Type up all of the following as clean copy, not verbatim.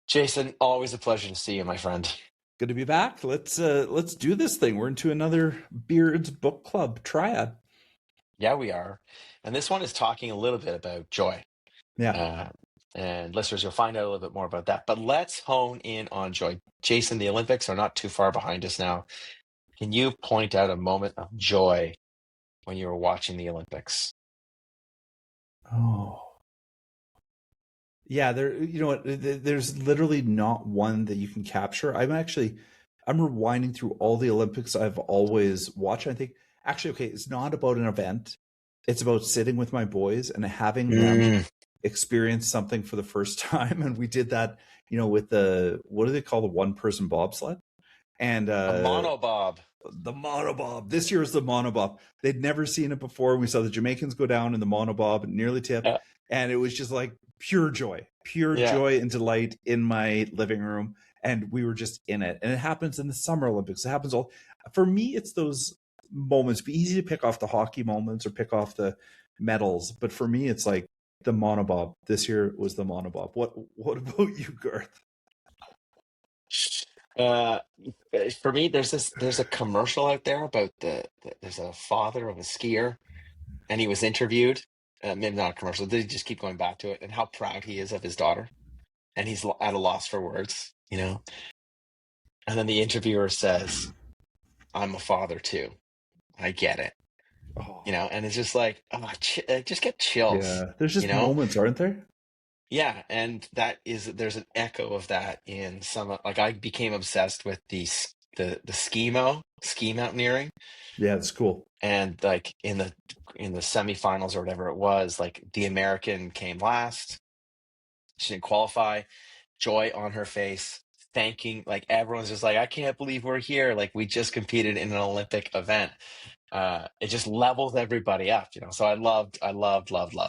Jason, always a pleasure to see you, my friend. Good to be back. Let's do this thing. We're into another Beards Book Club triad. Yeah, we are. And this one is talking a little bit about joy. Yeah. Uh, and listeners, you'll find out a little bit more about that. But let's hone in on joy. Jason, the Olympics are not too far behind us now. Can you point out a moment of joy when you were watching the Olympics? Oh. Yeah, you know what? There's literally not one that you can capture. I'm rewinding through all the Olympics I've always watched. I think actually, okay, it's not about an event. It's about sitting with my boys and having them experience something for the first time. And we did that, with what do they call the one-person bobsled? And A monobob. the monobob. This year is the monobob. They'd never seen it before. We saw the Jamaicans go down in the monobob and nearly tipped. Yeah. And it was just like pure joy and delight in my living room. And we were just in it. And it happens in the Summer Olympics. It happens for me, it's those moments. It'd be easy to pick off the hockey moments or pick off the medals. But for me, it's like the monobob. This year was the monobob. What about you, Garth? For me, there's a commercial out there about there's a father of a skier, and he was interviewed. Maybe not a commercial. They just keep going back to it and how proud he is of his daughter, and he's at a loss for words, And then the interviewer says, "I'm a father too. I get it." Oh. And it's just like, just get chills. Yeah, there's just moments, aren't there? Yeah, and there's an echo of that in some, like I became obsessed with the ski mountaineering. Yeah, it's cool. And like in the semifinals or whatever it was, like the American came last. She didn't qualify. Joy on her face, thanking, like everyone's just like, I can't believe we're here. Like we just competed in an Olympic event. It just levels everybody up, So I loved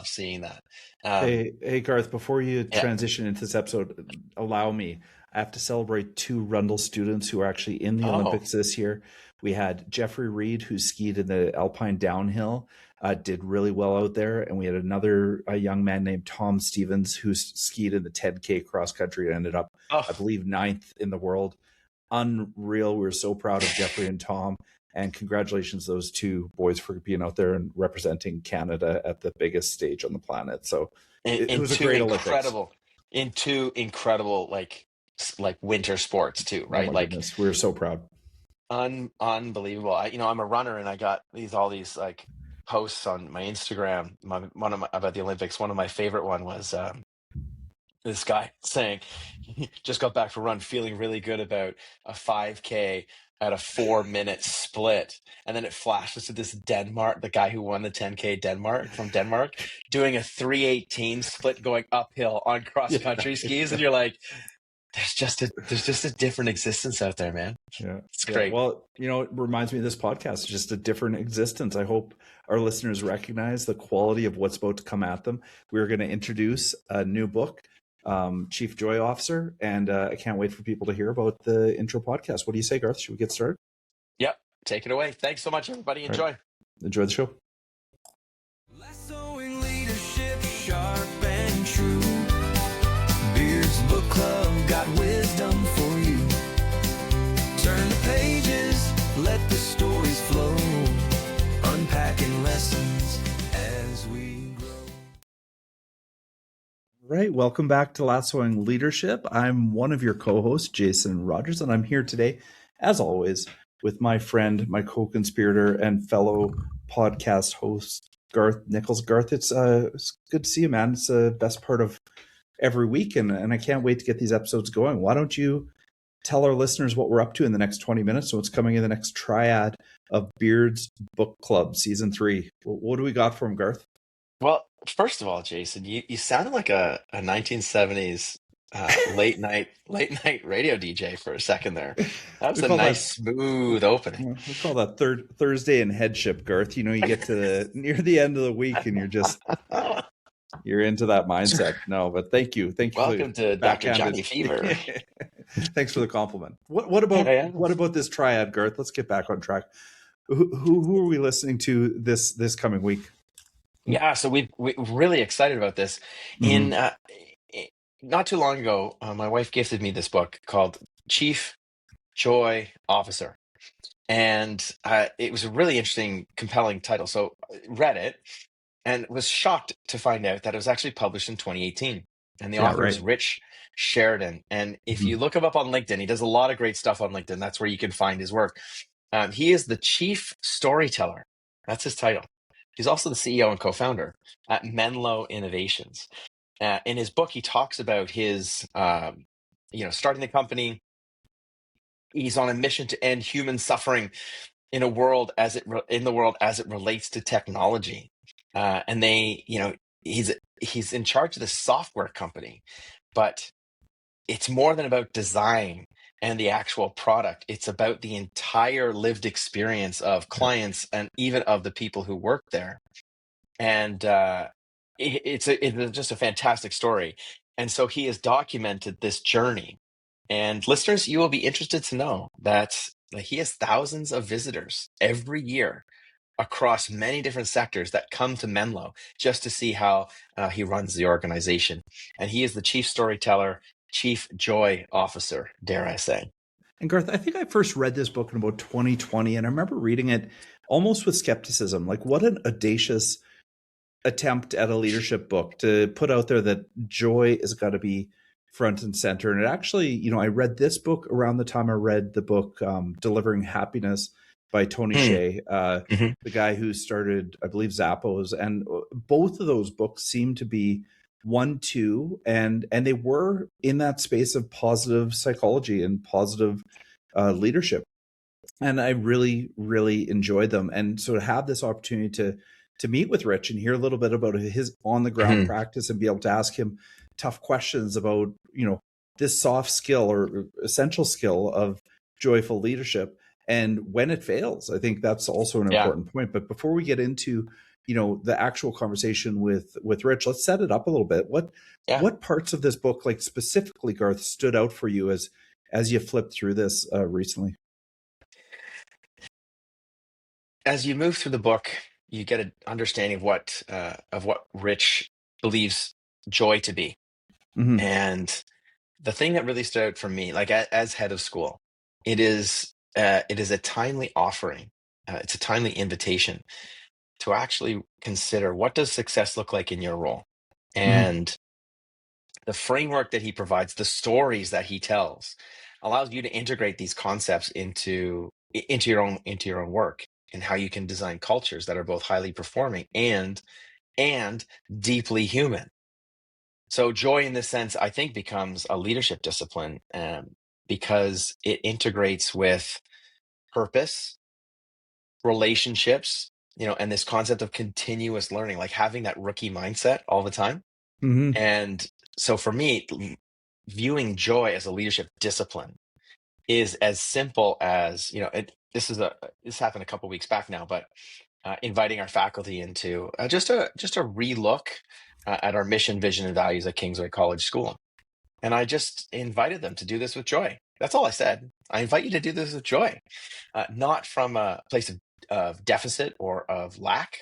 seeing that. Hey, Garth, before you transition into this episode, allow me. I have to celebrate 2 Rundle students who are actually in the Olympics this year. We had Jeffrey Reed, who skied in the Alpine downhill, did really well out there. And we had a young man named Tom Stevens, who skied in the 10K cross country and ended up, I believe, 9th in the world. Unreal. We were so proud of Jeffrey and Tom. And congratulations, those 2 boys, for being out there and representing Canada at the biggest stage on the planet. So it was a great Olympics. In 2 incredible, like winter sports too, right? Oh my goodness. We were so proud. Unbelievable. I'm a runner, and I got all these like posts on my Instagram. About the Olympics. One of my favorite one was this guy saying he just got back from run, feeling really good about a 5K at a 4-minute split, and then it flashes to this the guy who won the 10K from Denmark, doing a 3:18 split going uphill on cross country skis, and you're like, there's just a different existence out there, man. Yeah, it's great. Well, it reminds me of this podcast. It's just a different existence. I hope our listeners recognize the quality of what's about to come at them. We're going to introduce a new book, Chief Joy Officer, and I can't wait for people to hear about the intro podcast. What do you say, Garth? Should we get started? Yep, take it away. Thanks so much, everybody. Enjoy. Right. Enjoy the show. Lassoing leadership, sharp and true. Beards Book Club got wisdom for you. Turn the pages, let the stories flow, unpacking lessons as we grow. Right, welcome back to Lassoing Leadership. I'm one of your co-hosts, Jason Rogers, and I'm here today, as always, with my friend, my co-conspirator, and fellow podcast host, Garth Nichols. Garth, it's good to see you, man. It's the best part of every week, and I can't wait to get these episodes going. Why don't you tell our listeners what we're up to in the next 20 minutes, so what's coming in the next triad of Beards Book Club Season 3. What do we got for him, Garth? Well, first of all, Jason, you sounded like a 1970s late night radio DJ for a second there. That was a nice, smooth opening. We call that Thursday in headship, Garth. You get to near the end of the week and you're into that mindset. No, but thank you. Welcome to Dr. Johnny Fever. Thanks for the compliment. What about this triad, Garth? Let's get back on track. Who are we listening to this coming week? Yeah, so we're really excited about this. not too long ago, my wife gifted me this book called Chief Joy Officer. And it was a really interesting, compelling title. So I read it and was shocked to find out that it was actually published in 2018. And the Yeah, author is right. Rich Sheridan. And if you look him up on LinkedIn, he does a lot of great stuff on LinkedIn. That's where you can find his work. He is the chief storyteller. That's his title. He's also the CEO and co-founder at Menlo Innovations. In his book, he talks about his, starting the company. He's on a mission to end human suffering in the world as it relates to technology. And he's in charge of the software company, but it's more than about design and the actual product. It's about the entire lived experience of clients and even of the people who work there. And it's just a fantastic story. And so he has documented this journey. And listeners, you will be interested to know that he has thousands of visitors every year across many different sectors that come to Menlo just to see how he runs the organization. And he is the chief storyteller, chief joy officer, dare I say. And Garth, I think I first read this book in about 2020, and I remember reading it almost with skepticism. Like, what an audacious attempt at a leadership book to put out there that joy has got to be front and center. And it actually, I read this book around the time I read the book Delivering Happiness by Tony Hsieh, the guy who started, I believe, Zappos. And both of those books seem to be 1-2, and they were in that space of positive psychology and positive leadership. And I really, really enjoyed them. And so to have this opportunity to meet with Rich and hear a little bit about his on the ground practice and be able to ask him tough questions about, this soft skill or essential skill of joyful leadership. And when it fails, I think that's also an important point. But before we get into, the actual conversation with Rich, let's set it up a little bit. What parts of this book, like specifically, Garth, stood out for you as you flipped through this recently? As you move through the book, you get an understanding of what Rich believes joy to be. And the thing that really stood out for me, like as head of school, it is a timely offering. It's a timely invitation to actually consider, what does success look like in your role? And the framework that he provides, the stories that he tells, allows you to integrate these concepts into your own work, and how you can design cultures that are both highly performing and deeply human. So joy in this sense, I think, becomes a leadership discipline because it integrates with purpose, relationships, and this concept of continuous learning, like having that rookie mindset all the time. And so for me, viewing joy as a leadership discipline is as simple as, this happened a couple weeks back now, but inviting our faculty into just a relook at our mission, vision, and values at Kingsway College School. And I just invited them to do this with joy. That's all I said. I invite you to do this with joy, not from a place of deficit or of lack,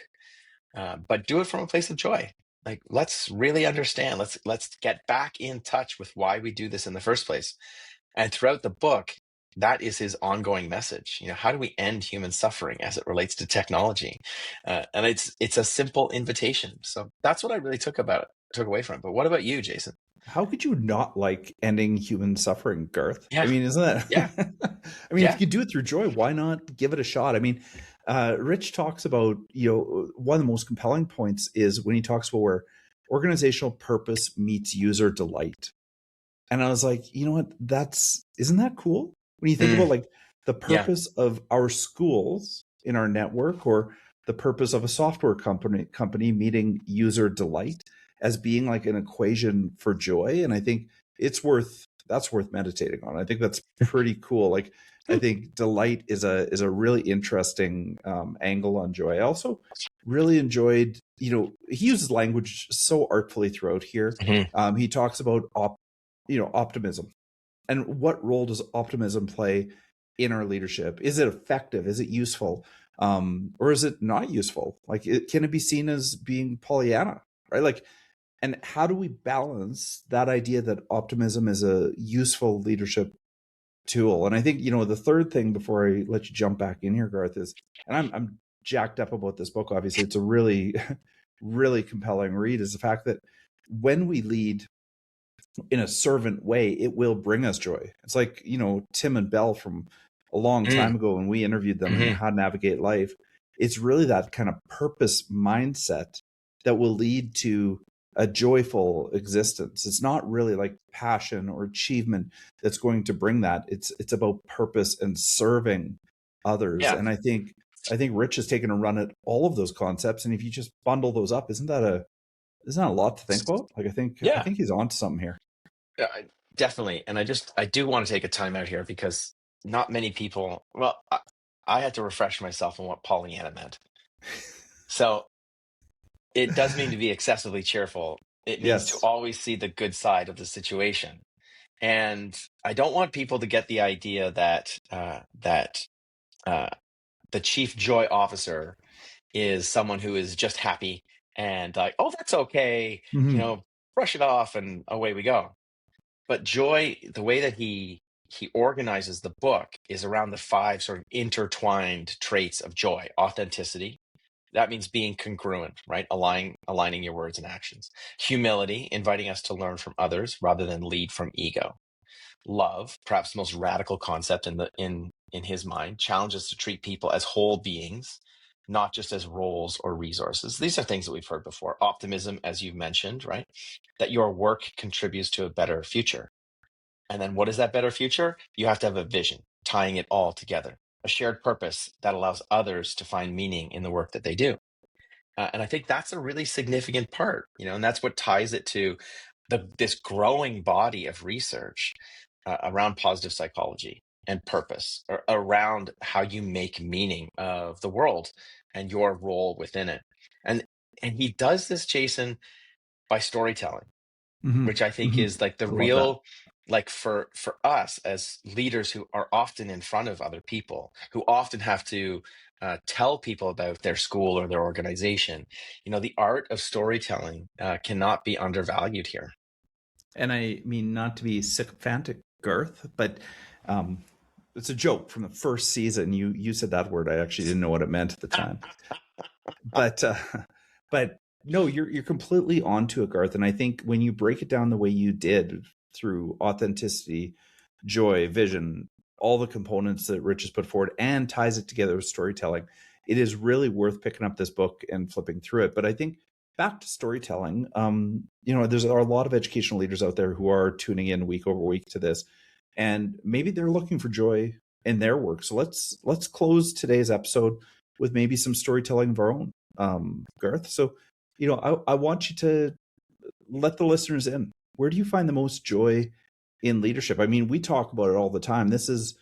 but do it from a place of joy. Like, let's really understand. Let's get back in touch with why we do this in the first place. And throughout the book, that is his ongoing message. How do we end human suffering as it relates to technology? And it's a simple invitation. So that's what I really took away from it. But what about you, Jason? How could you not like ending human suffering, Garth? Yeah. I mean, isn't that? Yeah. I mean, if you do it through joy, why not give it a shot? I mean, Rich talks about, one of the most compelling points is when he talks about where organizational purpose meets user delight. And I was like, you know what? Isn't that cool? When you think about like the purpose of our schools in our network, or the purpose of a software company meeting user delight as being like an equation for joy. And I think that's worth meditating on. I think that's pretty cool. Like, I think delight is a really interesting angle on joy. I also really enjoyed, he uses language so artfully throughout here. He talks about optimism. And what role does optimism play in our leadership? Is it effective? Is it useful? Or is it not useful? Like, can it be seen as being Pollyanna, right? Like, And how do we balance that idea that optimism is a useful leadership tool? And I think, the third thing before I let you jump back in here, Garth, is, and I'm jacked up about this book, obviously, it's a really, really compelling read, is the fact that when we lead in a servant way, it will bring us joy. It's like, Tim and Bell from a long time ago when we interviewed them and how to navigate life. It's really that kind of purpose mindset that will lead to a joyful existence. It's not really like passion or achievement that's going to bring that. It's about purpose and serving others. Yeah. And I think Rich has taken a run at all of those concepts. And if you just bundle those up, isn't that a lot to think about? Like, I think he's onto something here. Definitely. And I do want to take a time out here because not many people, I had to refresh myself on what Pollyanna meant. So it does mean to be excessively cheerful. It means to always see the good side of the situation. And I don't want people to get the idea that the chief joy officer is someone who is just happy and like, oh, that's okay, brush it off and away we go. But joy, the way that he organizes the book is around the 5 sort of intertwined traits of joy. Authenticity. That means being congruent, right? Aligning your words and actions. Humility, inviting us to learn from others rather than lead from ego. Love, perhaps the most radical concept in his mind, challenges to treat people as whole beings, not just as roles or resources. These are things that we've heard before. Optimism, as you've mentioned, right? That your work contributes to a better future. And then what is that better future? You have to have a vision, tying it all together, a shared purpose that allows others to find meaning in the work that they do. And I think that's a really significant part, and that's what ties it to this growing body of research around positive psychology and purpose, around how you make meaning of the world and your role within it. And he does this, Jason, by storytelling, which I think is like the real, like for us as leaders who are often in front of other people, who often have to tell people about their school or their organization. The art of storytelling cannot be undervalued here. And I mean, not to be sycophantic, Garth, but it's a joke from the first season. You said that word. I actually didn't know what it meant at the time. but no, you're completely onto it, Garth. And I think when you break it down the way you did through authenticity, joy, vision, all the components that Rich has put forward and ties it together with storytelling, it is really worth picking up this book and flipping through it. But I think back to storytelling, there are a lot of educational leaders out there who are tuning in week over week to this, and maybe they're looking for joy in their work. So let's close today's episode with maybe some storytelling of our own, Garth. So, I want you to let the listeners in. Where do you find the most joy in leadership? I mean, we talk about it all the time. This is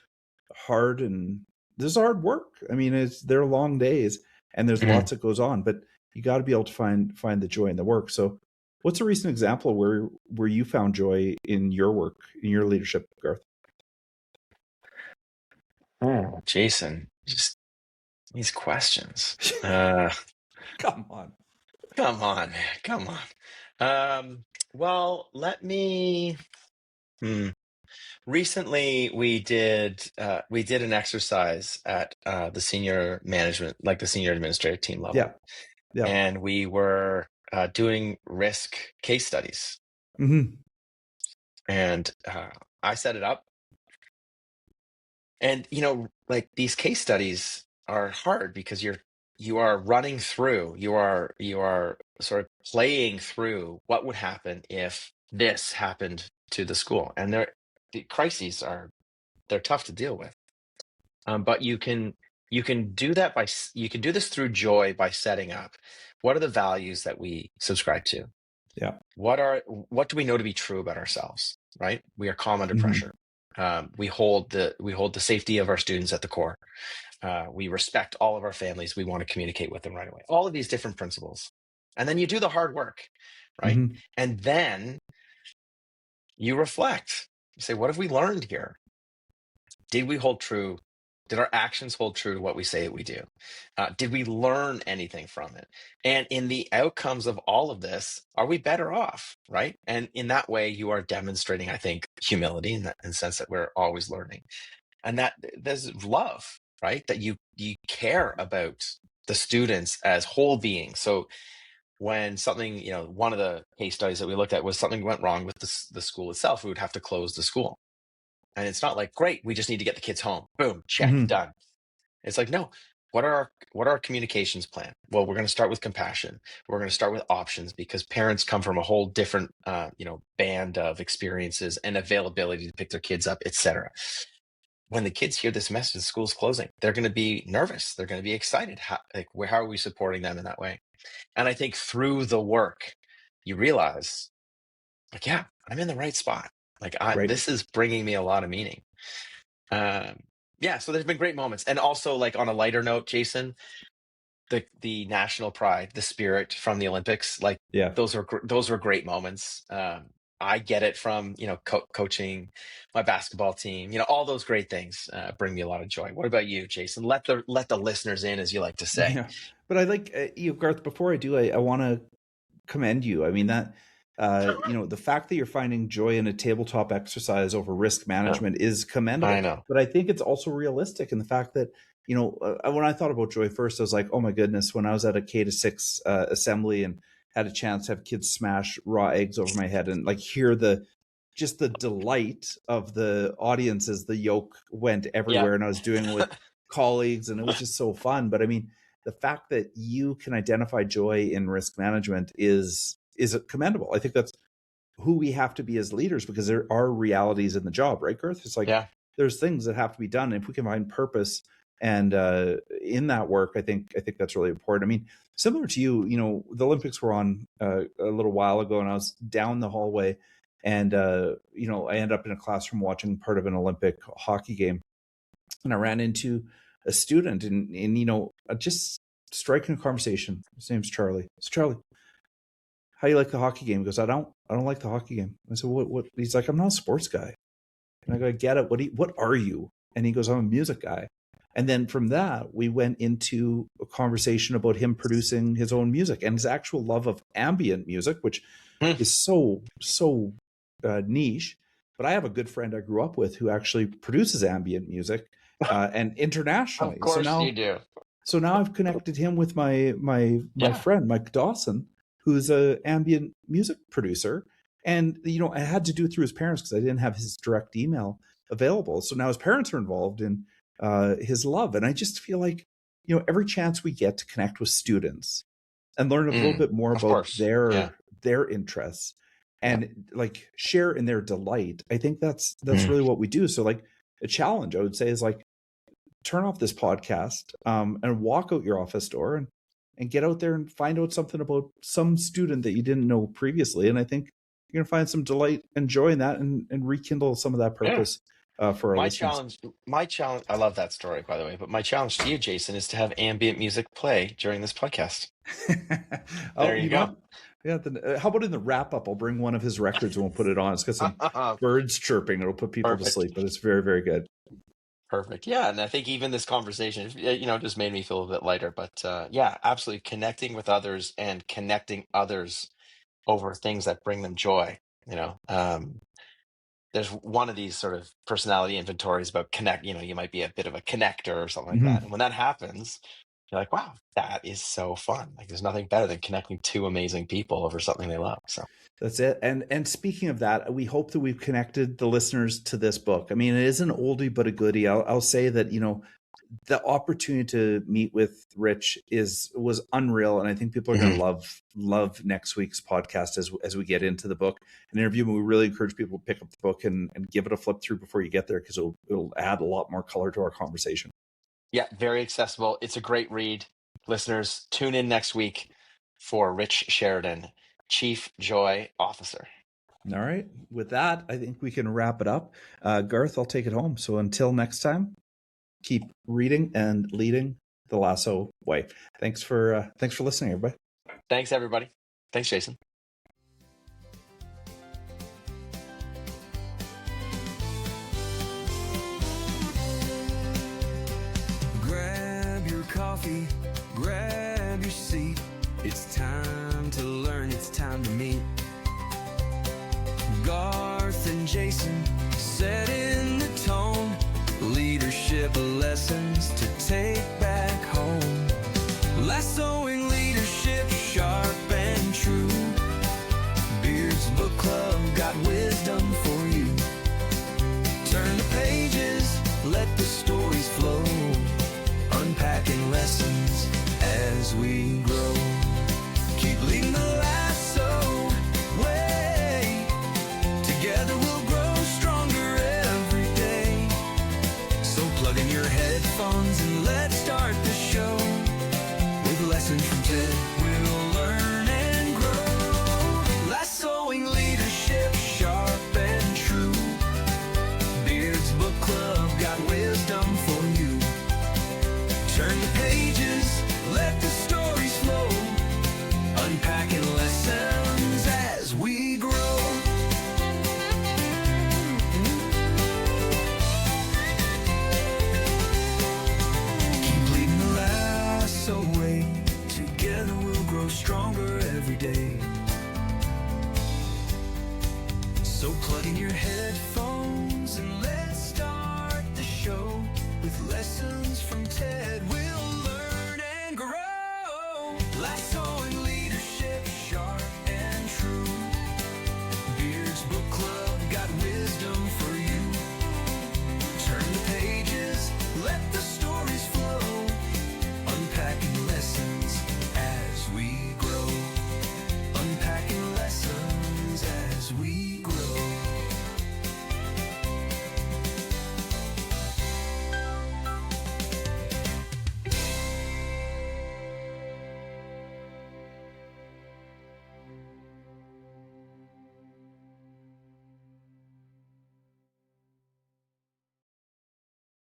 hard, and this is hard work. I mean, there are long days, and there's lots that goes on, but you got to be able to find the joy in the work. So what's a recent example where you found joy in your work, in your leadership, Garth? Oh, Jason, just these questions. Come on, man. Come on. Well, let me, recently we did an exercise at the senior management, like the senior administrative team level. Yeah. And we were doing risk case studies. And I set it up. And, like these case studies are hard because you are running through, you are sort of playing through what would happen if this happened to the school. And the crises they're tough to deal with. But you can do that you can do this through joy by setting up what are the values that we subscribe to. Yeah. What do we know to be true about ourselves, right? We are calm under pressure. We hold the safety of our students at the core. We respect all of our families. We want to communicate with them right away. All of these different principles. And then you do the hard work, right? And then you reflect. You say, what have we learned here? Did we hold true Did our actions hold true to what we say that we do? Did we learn anything from it? And in the outcomes of all of this, are we better off, right? And in that way, you are demonstrating, I think, humility in the sense that we're always learning. And that there's love, right? That you care about the students as whole beings. So when something, one of the case studies that we looked at was something went wrong with the school itself, we would have to close the school. And it's not like, great, we just need to get the kids home. Boom, check, done. It's like, no, what are our communications plan? Well, we're going to start with compassion. We're going to start with options, because parents come from a whole different, band of experiences and availability to pick their kids up, etc. When the kids hear this message, the school's closing, they're going to be nervous. They're going to be excited. How are we supporting them in that way? And I think through the work, you realize, like, yeah, I'm in the right spot. Like, this is bringing me a lot of meaning. So there's been great moments. And also, like, on a lighter note, Jason, the national pride, the spirit from the Olympics, like, those were great moments. I get it from, coaching my basketball team, all those great things bring me a lot of joy. What about you, Jason? Let the listeners in, as you like to say. Yeah. But I like, Garth, before I do, I want to commend you. I mean, that, the fact that you're finding joy in a tabletop exercise over risk management is commendable. I know. But I think it's also realistic in the fact that, when I thought about joy first, I was like, oh my goodness, when I was at a K-6 assembly and had a chance to have kids smash raw eggs over my head and like hear the delight of the audience as the yolk went everywhere, and I was doing it with colleagues, and it was just so fun. But I mean, the fact that you can identify joy in risk management is commendable. I think that's who we have to be as leaders, because there are realities in the job, right, Garth? It's like, there's things that have to be done. If we can find purpose and in that work, I think that's really important. I mean, similar to you, the Olympics were on a little while ago, and I was down the hallway, and I ended up in a classroom watching part of an Olympic hockey game, and I ran into a student, and just striking a conversation. His name's Charlie. It's Charlie. How do you like the hockey game? He goes, I don't like the hockey game. I said, what? He's like, I'm not a sports guy. And I go, I get it. What are you? And he goes, I'm a music guy. And then from that, we went into a conversation about him producing his own music and his actual love of ambient music, which is so niche. But I have a good friend I grew up with who actually produces ambient music and internationally. Of course you do. So now I've connected him with my friend, Mike Dawson, who's an ambient music producer. And, I had to do it through his parents because I didn't have his direct email available. So now his parents are involved in his love. And I just feel like, every chance we get to connect with students and learn a little bit more about their interests and like share in their delight, I think that's really what we do. So like a challenge I would say is like, turn off this podcast and walk out your office door and get out there and find out something about some student that you didn't know previously. And I think you're going to find some delight and joy in that and rekindle some of that purpose for our listeners. My challenge, I love that story, by the way, but my challenge to you, Jason, is to have ambient music play during this podcast. There you go. Yeah. How about in the wrap up? I'll bring one of his records and we'll put it on. It's got some birds chirping. It'll put people to sleep, but it's very, very good. Perfect. Yeah. And I think even this conversation, just made me feel a bit lighter, but absolutely connecting with others and connecting others over things that bring them joy. There's one of these sort of personality inventories about connect, you might be a bit of a connector or something like that. And when that happens, you're like, wow, that is so fun. Like there's nothing better than connecting two amazing people over something they love. So that's it. And speaking of that, we hope that we've connected the listeners to this book. I mean, it is an oldie, but a goodie. I'll say that, the opportunity to meet with Rich was unreal. And I think people are going to love next week's podcast as we get into the book and interview. And we really encourage people to pick up the book and give it a flip through before you get there, because it'll add a lot more color to our conversation. Yeah, very accessible. It's a great read. Listeners, tune in next week for Rich Sheridan, Chief Joy Officer. All right. With that, I think we can wrap it up. Garth, I'll take it home. So until next time, keep reading and leading the Lasso way. Thanks for listening, everybody. Thanks, everybody. Thanks, Jason. Jason, setting the tone. Leadership lessons to take back home. Lassoing leadership sharp and true. Beard's Book Club got wisdom for you. Turn the pages, let the stories flow. Unpacking lessons as we grow. Keep leading the lasso way. Together we'll grow stronger every day. So plug in your headphones and let's start the show. With lessons from Ted, we'll learn and grow. Lassoing leadership sharp and true. Beard's Book Club got wisdom for you. Turn the pages, let the stories flow. Unpacking lessons as we grow. Keep leading the lasso way. Together we'll grow stronger every day. So plug in your headphones and let's start the show with lessons